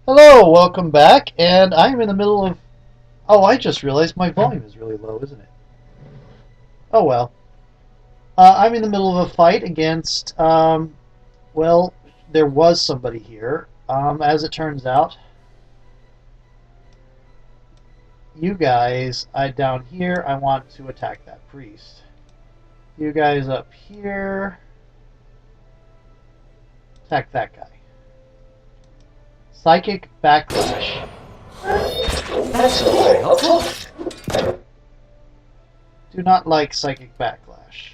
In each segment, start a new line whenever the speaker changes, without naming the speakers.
Hello, welcome back, and I'm in the middle of... Oh, I just realized my volume is really low, isn't it? Oh well. I'm in the middle of a fight against, well, there was somebody here. As it turns out, you guys, down here, I want to attack that priest. You guys up here, attack that guy. Psychic backlash.
That's not very helpful.
Do not like psychic backlash.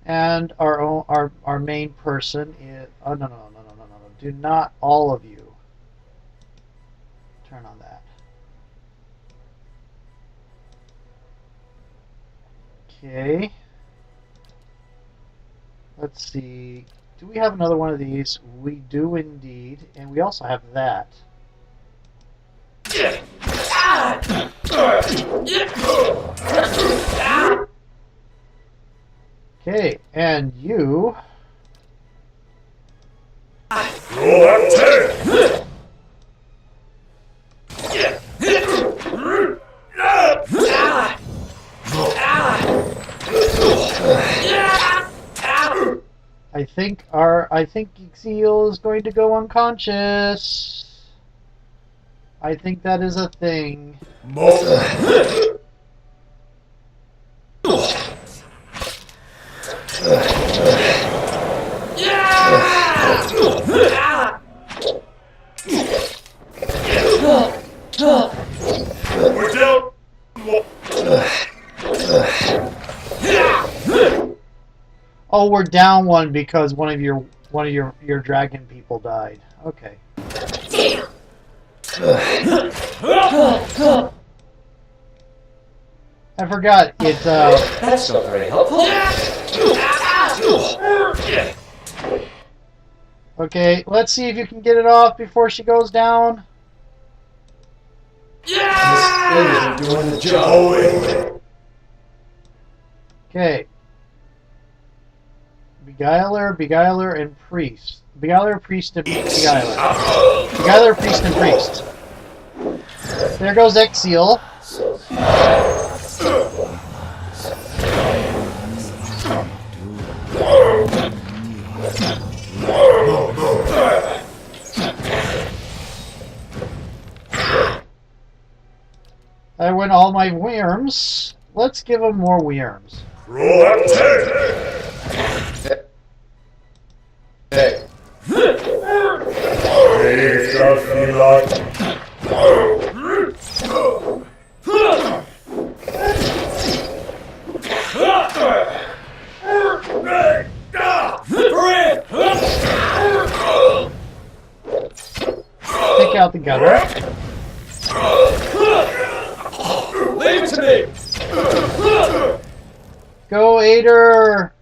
And our main person is... Oh, no. Do not, all of you, turn on that. Okay. Let's see. Do we have another one of these? We do indeed. And we also have that. Okay, and you... I think Exil is going to go unconscious. I think that is a thing.
We're down.
Oh, we're down one because one of your dragon people died. Okay. I forgot it.
That's not very helpful.
Okay, let's see if you can get it off before she goes down.
This is doing the job.
Okay. Beguiler, and Priest. Beguiler, Priest, and Beguiler. Beguiler, Priest, and Priest. There goes Exil. I win all my worms. Let's give him more worms.
Hey.
Take out the gunner.
Leave it to me.
Go, Ader!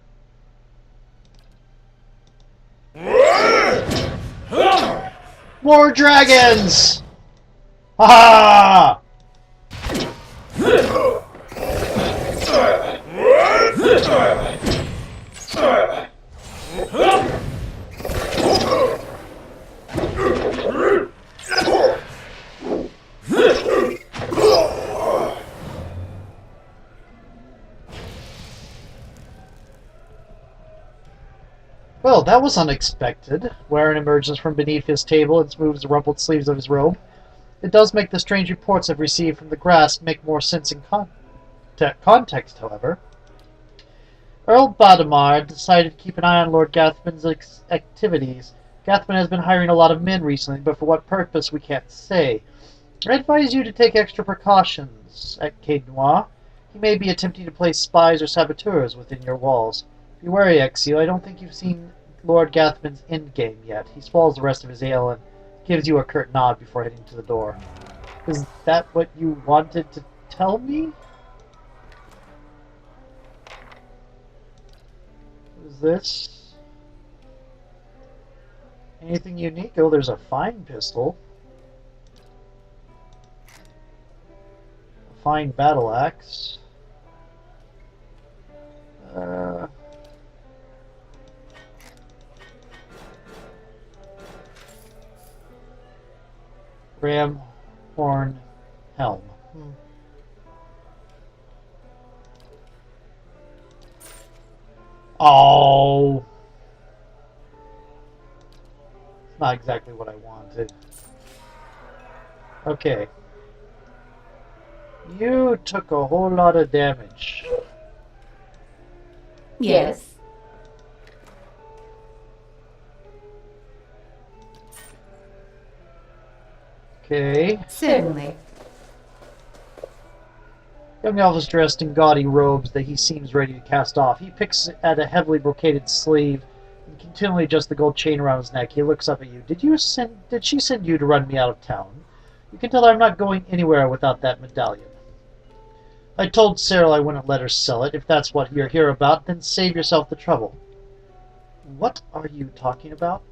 More dragons! Ha! Well, that was unexpected. Warren emerges from beneath his table and smooths the rumpled sleeves of his robe. It does make the strange reports I've received from the grass make more sense in context, however. Earl Badamar decided to keep an eye on Lord Gathman's activities. Gathman has been hiring a lot of men recently, but for what purpose we can't say. I advise you to take extra precautions at Cape Noir. He may be attempting to place spies or saboteurs within your walls. Be wary, Exil. I don't think you've seen Lord Gathman's endgame yet. He swallows the rest of his ale and gives you a curt nod before heading to the door. Is that what you wanted to tell me? What is this? Anything unique? Oh, there's a fine pistol. fine battle axe. Ram horn helm. Oh, not exactly what I wanted. Okay. You took a whole lot of damage.
Yes.
Okay.
Certainly.
Young elf is dressed in gaudy robes that he seems ready to cast off. He picks at a heavily brocaded sleeve and continually adjusts the gold chain around his neck. He looks up at you. Did she send you to run me out of town? You can tell her I'm not going anywhere without that medallion. I told Cyril I wouldn't let her sell it. If that's what you're here about, then save yourself the trouble. What are you talking about?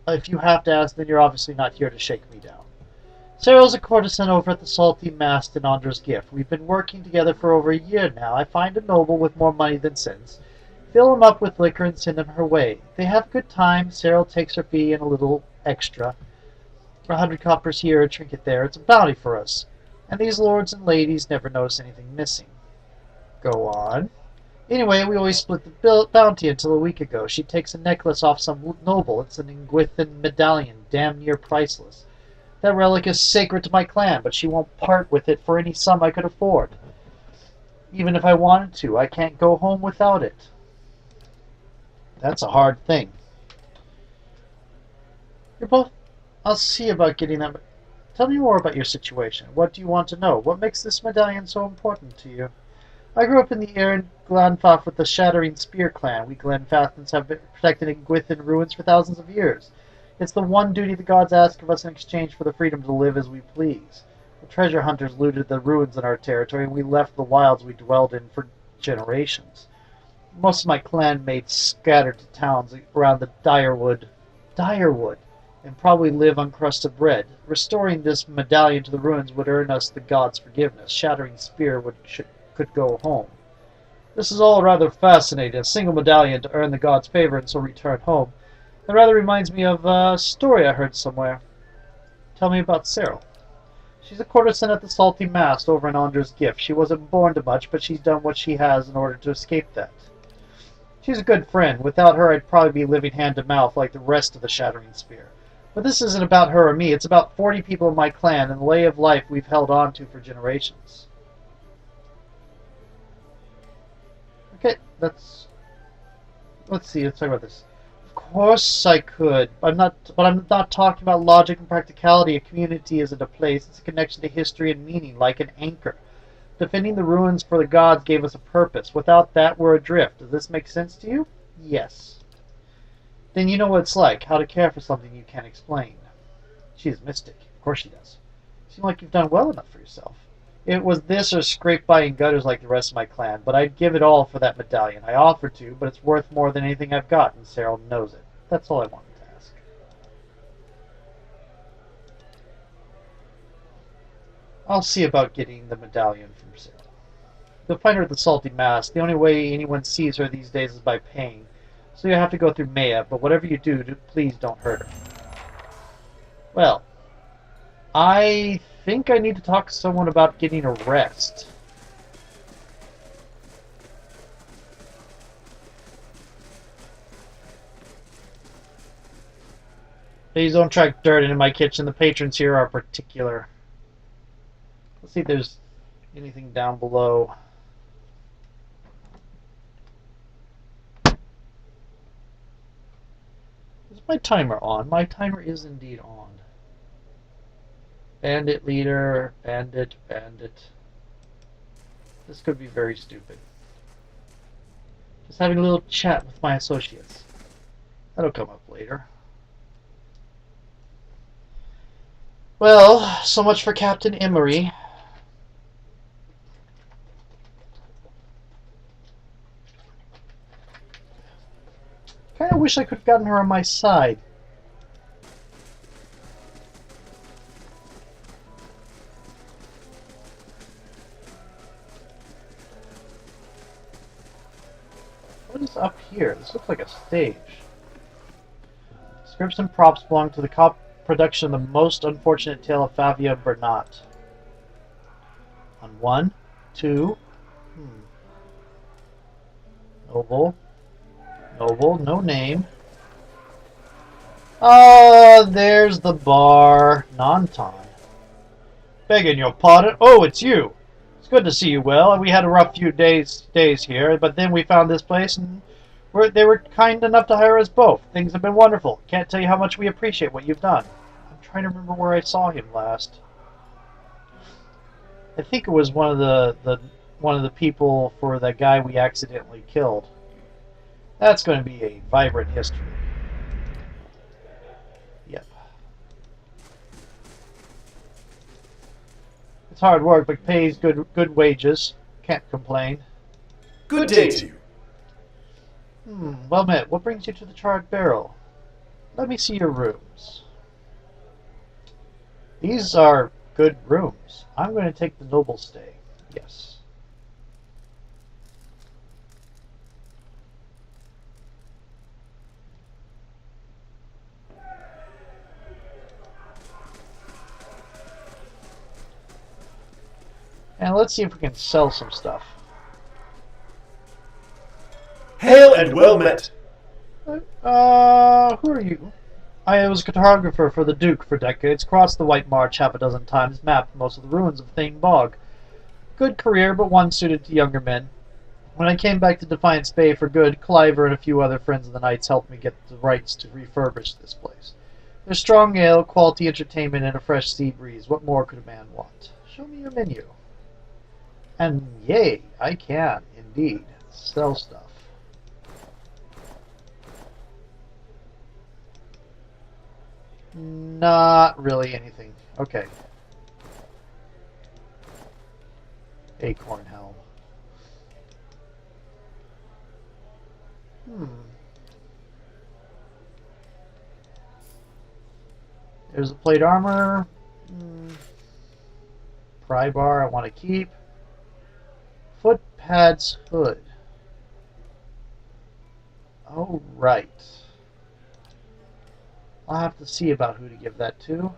If you have to ask, then you're obviously not here to shake me down. Cyril's a courtesan over at the Salty Mast in Andra's Gift. We've been working together for over a year now. I find a noble with more money than sense, fill him up with liquor, and send him her way. They have a good time. Cyril takes her fee and a little extra. For 100 coppers here, a trinket there. It's a bounty for us. And these lords and ladies never notice anything missing. Go on. Anyway, we always split the bounty until a week ago. She takes a necklace off some noble. It's an Ingwithan medallion, damn near priceless. That relic is sacred to my clan, but she won't part with it for any sum I could afford. Even if I wanted to, I can't go home without it. That's a hard thing. You're both... I'll see about getting that... Tell me more about your situation. What do you want to know? What makes this medallion so important to you? I grew up in the Erin Glanfaf with the Shattering Spear clan. We Glenfathans have been protected in Gwithan ruins for thousands of years. It's the one duty the gods ask of us in exchange for the freedom to live as we please. The treasure hunters looted the ruins in our territory, and we left the wilds we dwelled in for generations. Most of my clanmates scattered to towns around the Direwood, and probably live on crusted bread. Restoring this medallion to the ruins would earn us the gods' forgiveness. Shattering Spear could go home. This is all rather fascinating. A single medallion to earn the gods' favor and so return home. It rather reminds me of a story I heard somewhere. Tell me about Cyril. She's a courtesan at the Salty Mast over in Andra's Gift. She wasn't born to much, but she's done what she has in order to escape that. She's a good friend. Without her, I'd probably be living hand to mouth like the rest of the Shattering Spear. But this isn't about her or me. It's about 40 people in my clan and the way of life we've held on to for generations. Okay, let's see. Let's talk about this. Of course I could. But I'm not talking about logic and practicality. A community isn't a place. It's a connection to history and meaning, like an anchor. Defending the ruins for the gods gave us a purpose. Without that, we're adrift. Does this make sense to you? Yes. Then you know what it's like, how to care for something you can't explain. She is mystic. Of course she does. You seem like you've done well enough for yourself. It was this or scrape by in gutters like the rest of my clan, but I'd give it all for that medallion. I offered to, but it's worth more than anything I've got, and Cyril knows it. That's all I wanted to ask. I'll see about getting the medallion from Cyril. You'll find her at the Salty Mast. The only way anyone sees her these days is by paying, so you'll have to go through Maya, but whatever you do, please don't hurt her. Well, I think I need to talk to someone about getting a rest. Please don't track dirt into my kitchen. The patrons here are particular. Let's see if there's anything down below. Is my timer on? My timer is indeed on. Bandit leader, bandit. This could be very stupid. Just having a little chat with my associates. That'll come up later. Well, so much for Captain Emery. Kinda wish I could have gotten her on my side. What is up here? This looks like a stage. Scripts and props belong to the production of The Most Unfortunate Tale of Favia Bernat. On 1, 2... Noble. Noble, no name. There's the bar. Non-ton. Begging your pardon. Oh, it's you. It's good to see you, Will. We had a rough few days here, but then we found this place, and they were kind enough to hire us both. Things have been wonderful. Can't tell you how much we appreciate what you've done. I'm trying to remember where I saw him last. I think it was one of the people for that guy we accidentally killed. That's going to be a vibrant history. Yep. It's hard work, but pays good wages. Can't complain.
Good day to you.
Well met. What brings you to the Charred Barrel? Let me see your rooms. These are good rooms. I'm going to take the noble stay. Yes. And let's see if we can sell some stuff.
Hail and well met.
Who are you? I was a cartographer for the Duke for decades, crossed the White March half a dozen times, mapped most of the ruins of Thane Bog. Good career, but one suited to younger men. When I came back to Defiance Bay for good, Cliver and a few other friends of the Knights helped me get the rights to refurbish this place. There's strong ale, quality entertainment, and a fresh sea breeze. What more could a man want? Show me your menu. And yay, I can, indeed, sell stuff. Not really anything. Okay. Acorn helm. There's a plate armor. Pry bar I want to keep. Foot pads hood. Oh, right. I'll have to see about who to give that to.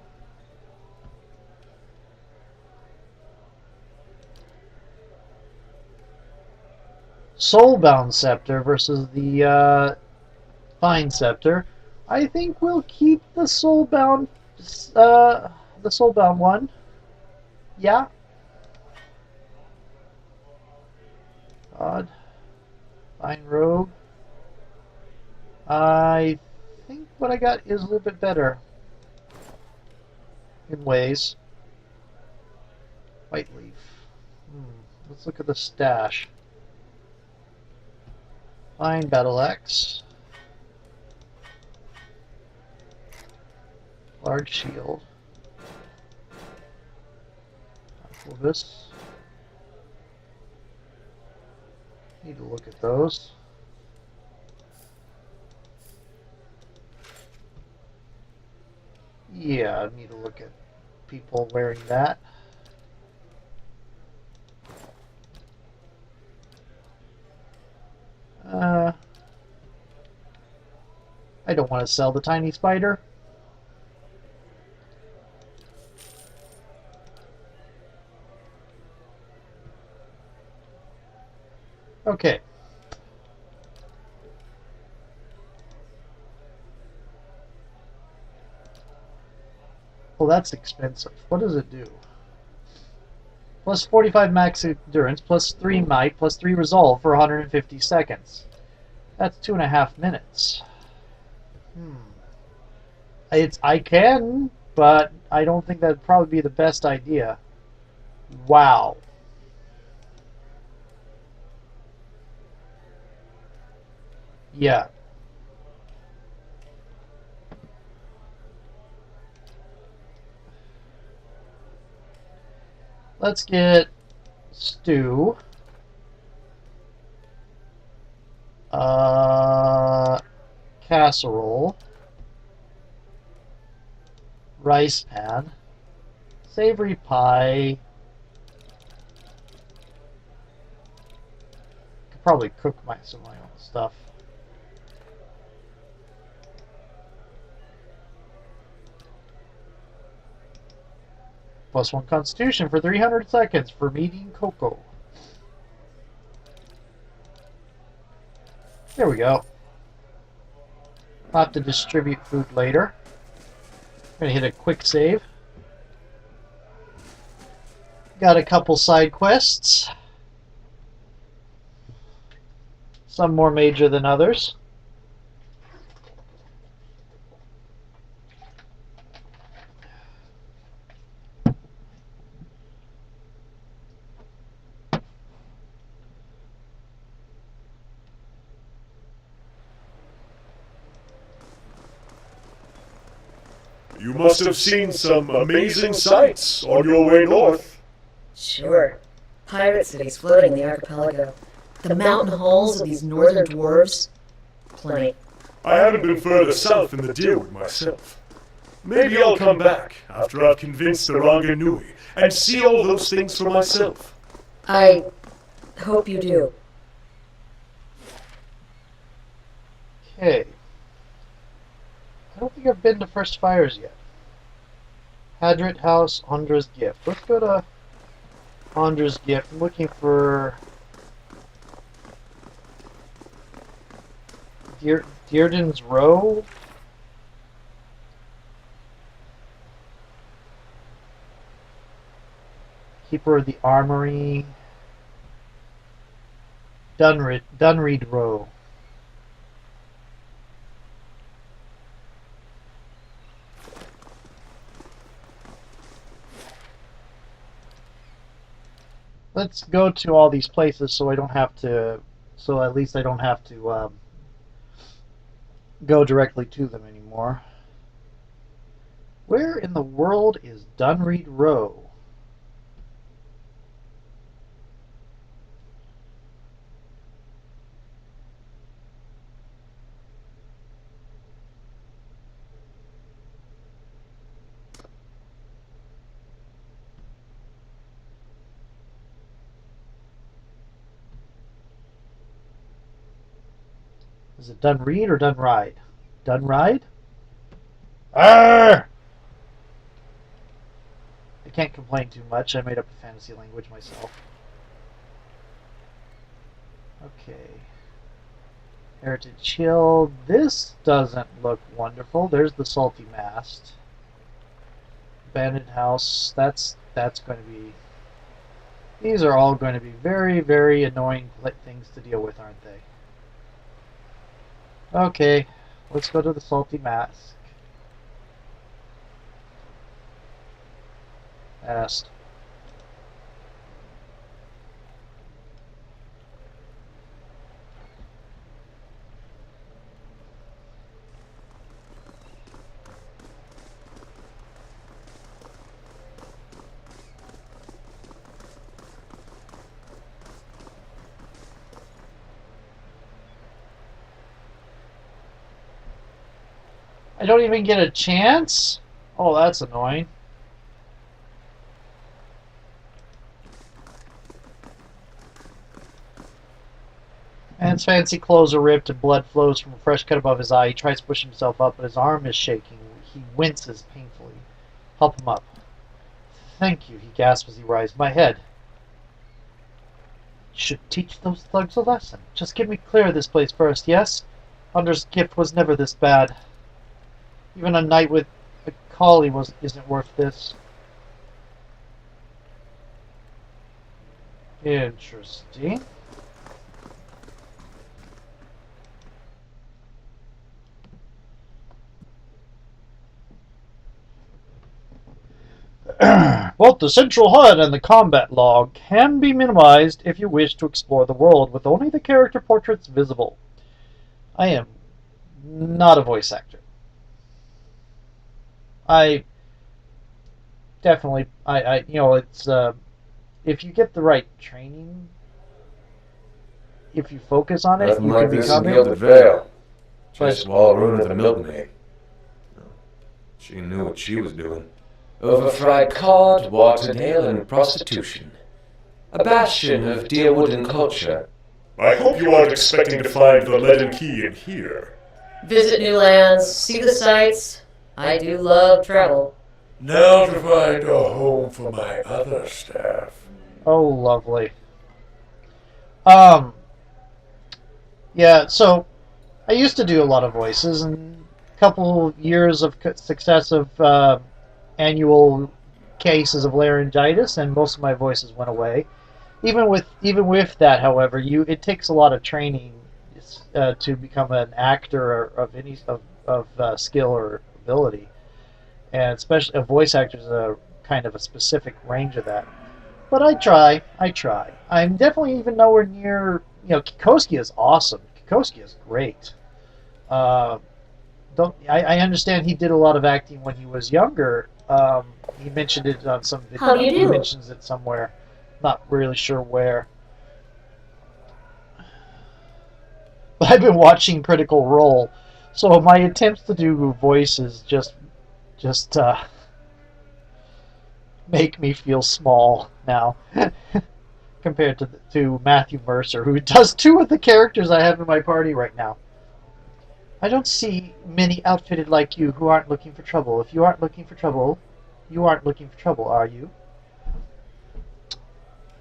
Soulbound Scepter versus the Fine Scepter. I think we'll keep the Soulbound one. Yeah. Odd. Fine Robe. I think what I got is a little bit better in ways. White Leaf. Let's look at the stash. Fine Battle Axe. Large Shield. This. Need to look at those. Yeah, I need to look at people wearing that. I don't want to sell the tiny spider. Okay. Well, that's expensive. What does it do? Plus 45 max endurance, plus 3 might, plus 3 resolve for 150 seconds. That's 2.5 minutes. I can, but I don't think that'd probably be the best idea. Wow. Yeah. Let's get stew. Casserole. Rice pan. Savory pie. probably cook some of my own stuff. +1 Constitution for 300 seconds for me eating cocoa. There we go. I'll have to distribute food later. I'm gonna hit a quick save. Got a couple side quests. Some more major than others.
You must have seen some amazing sights on your way north.
Sure. Pirate cities floating in the archipelago. The mountain halls of these northern dwarves. Plenty.
I haven't been further south in the Deerwood myself. Maybe I'll come back after I've convinced the Ranganui and see all those things for myself.
I hope you do.
Okay. I don't think I've been to First Fires yet. Hadrit House, Andra's Gift. Let's go to Andra's Gift. I'm looking for Dearden's Row. Keeper of the Armory. Dunreed Row. Let's go to all these places so I don't have to, so at least I don't have to go directly to them anymore. Where in the world is Dunreed Row? Is it Dunreed or Dunride? Dunride? Arr! I can't complain too much. I made up a fantasy language myself. Okay. Heritage Hill. This doesn't look wonderful. There's the Salty Mast. Abandoned House. That's going to be... These are all going to be very, very annoying things to deal with, aren't they? Okay, let's go to the Salty Mask. Asked. I don't even get a chance? Oh, that's annoying. Man's fancy clothes are ripped and blood flows from a fresh cut above his eye. He tries to push himself up, but his arm is shaking. He winces painfully. Help him up. Thank you, he gasps as he rises. My head. Should teach those thugs a lesson. Just get me clear of this place first, yes? Hunter's gift was never this bad. Even a night with a collie isn't worth this. Interesting. Both the central HUD and the combat log can be minimized if you wish to explore the world with only the character portraits visible. I am not a voice actor. I definitely, you know, it's, if you get the right training, if you focus on it,
Nothing
you
like
can
this
become
in
it.
Gilded Vale.
But-
Just a small room of the milkmaid. She knew what she was doing. Overfried cod, watered ale, and prostitution. A bastion of Deerwood and culture.
I hope you aren't expecting to find the leaden key in here.
Visit new lands, see the sights. I do love travel.
Now to find a home for my other staff.
Oh, lovely. Yeah, so I used to do a lot of voices, and a couple years of successive annual cases of laryngitis, and most of my voices went away. Even with that, however, it takes a lot of training to become an actor of any skill or ability, and especially a voice actor is a kind of a specific range of that. But I try. I'm definitely even nowhere near. Kikoski is awesome. Kikoski is great. Uh, don't I understand he did a lot of acting when he was younger. He mentioned it on some video.
How do you
He
do?
mentions it somewhere. Not really sure where. But I've been watching Critical Role, so my attempts to do voices just make me feel small now. Compared to Matthew Mercer, who does two of the characters I have in my party right now. I don't see many outfitted like you who aren't looking for trouble. If you aren't looking for trouble, you aren't looking for trouble, are you?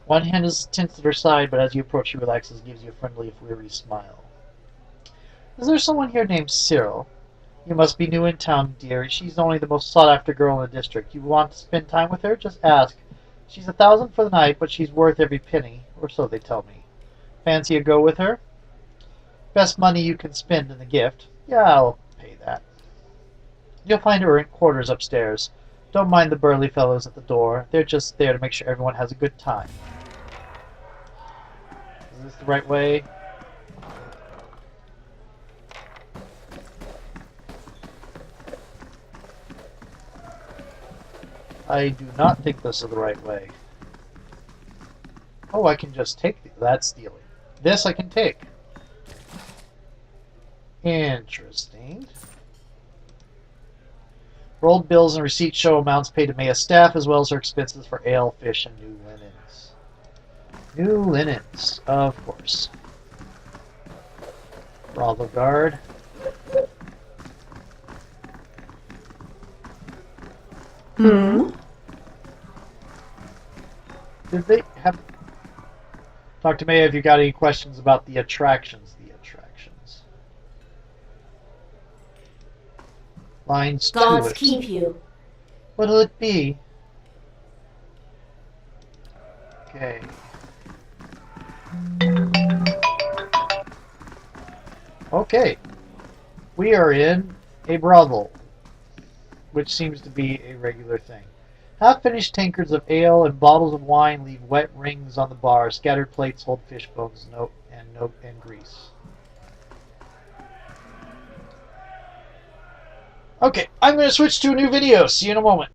One hand is tense at her side, but as you approach, she relaxes, gives you a friendly, if weary smile. Is there someone here named Cyril? You must be new in town, dear. She's only the most sought-after girl in the district. You want to spend time with her? Just ask. She's 1,000 for the night, but she's worth every penny, or so they tell me. Fancy a go with her? Best money you can spend in the gift. Yeah, I'll pay that. You'll find her in quarters upstairs. Don't mind the burly fellows at the door. They're just there to make sure everyone has a good time. Is this the right way? I do not think this is the right way. Oh, I can just take that's stealing. This I can take. Interesting. Rolled bills and receipts show amounts paid to Maya's staff as well as her expenses for ale, fish, and new linens. New linens, of course. Bravo guard.
Hmm?
Did they have... Talk to Maya if you got any questions about the attractions. Lines
Gods
to it.
keep you.
What'll it be? Okay. Okay. We are in a brothel, which seems to be a regular thing. Half-finished tankards of ale and bottles of wine leave wet rings on the bar. Scattered plates hold fish bones, and grease. Okay, I'm going to switch to a new video. See you in a moment.